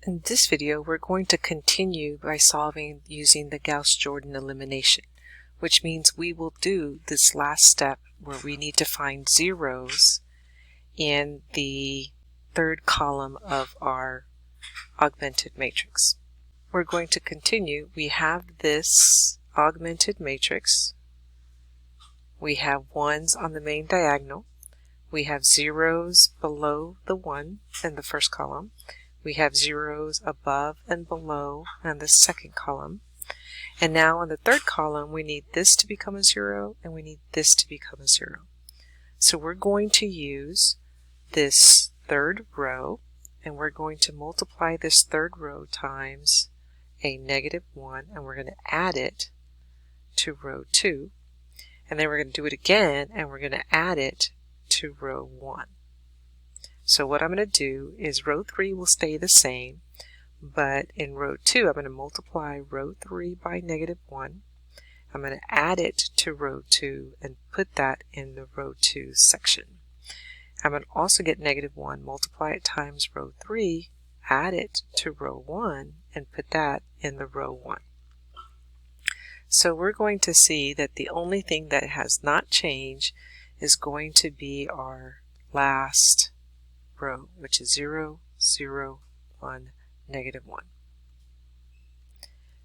In this video, we're going to continue by solving using the Gauss-Jordan elimination, which means we will do this last step where we need to find zeros in the third column of our augmented matrix. We're going to continue. We have this augmented matrix. We have ones on the main diagonal. We have zeros below the 1 in the first column. We have zeros above and below in the second column. And now in the third column, we need this to become a 0 and we need this to become a 0. So we're going to use this third row and we're going to multiply this third row times a -1 and we're going to add it to row 2. And then we're going to do it again and we're going to add it to row 1. So what I'm going to do is row 3 will stay the same, but in row 2 I'm going to multiply row 3 by -1. I'm going to add it to row 2 and put that in the row 2 section. I'm going to also get -1, multiply it times row 3, add it to row 1 and put that in the row 1. So we're going to see that the only thing that has not changed is going to be our last row, which is 0, 0, 1, -1.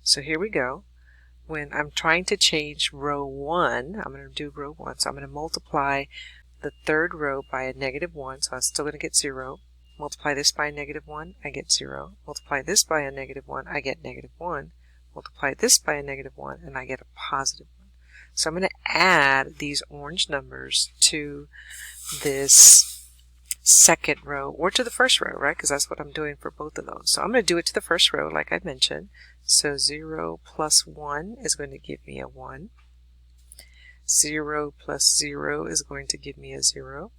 So here we go. When I'm trying to change row 1, I'm going to do row 1, so I'm going to multiply the third row by a -1, so I'm still going to get 0. Multiply this by a -1, I get 0. Multiply this by a -1, I get -1. Multiply this by a -1, and I get a +1. So I'm going to add these orange numbers to this second row, or to the first row, right? Because that's what I'm doing for both of those. So I'm going to do it to the first row like I mentioned. So 0 plus 1 is going to give me a 1. 0 plus 0 is going to give me a 0.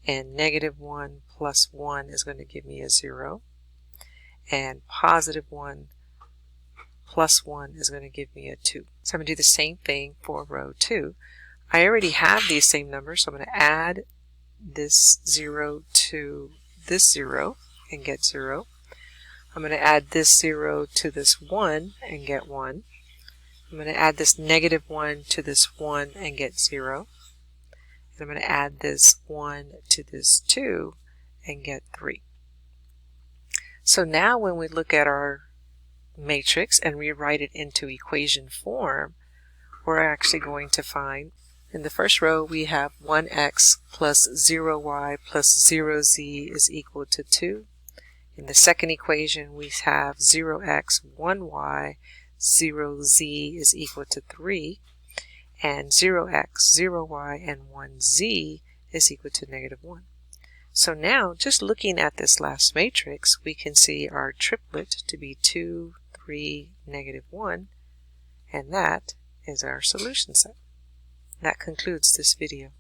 And -1 plus 1 is going to give me a 0. And +1 plus 1 is going to give me a 2. So I'm going to do the same thing for row 2. I already have these same numbers, so I'm going to add this 0 to this 0 and get 0. I'm going to add this 0 to this 1 and get 1. I'm going to add this -1 to this 1 and get 0. And I'm going to add this 1 to this 2 and get 3. So now when we look at our matrix and rewrite it into equation form, we're actually going to find in the first row we have 1x plus 0y plus 0z is equal to 2. In the second equation we have 0x, 1y, 0z is equal to 3. And 0x, 0y, and 1z is equal to -1. So now, just looking at this last matrix, we can see our triplet to be 2, 3, -1, and that is our solution set. That concludes this video.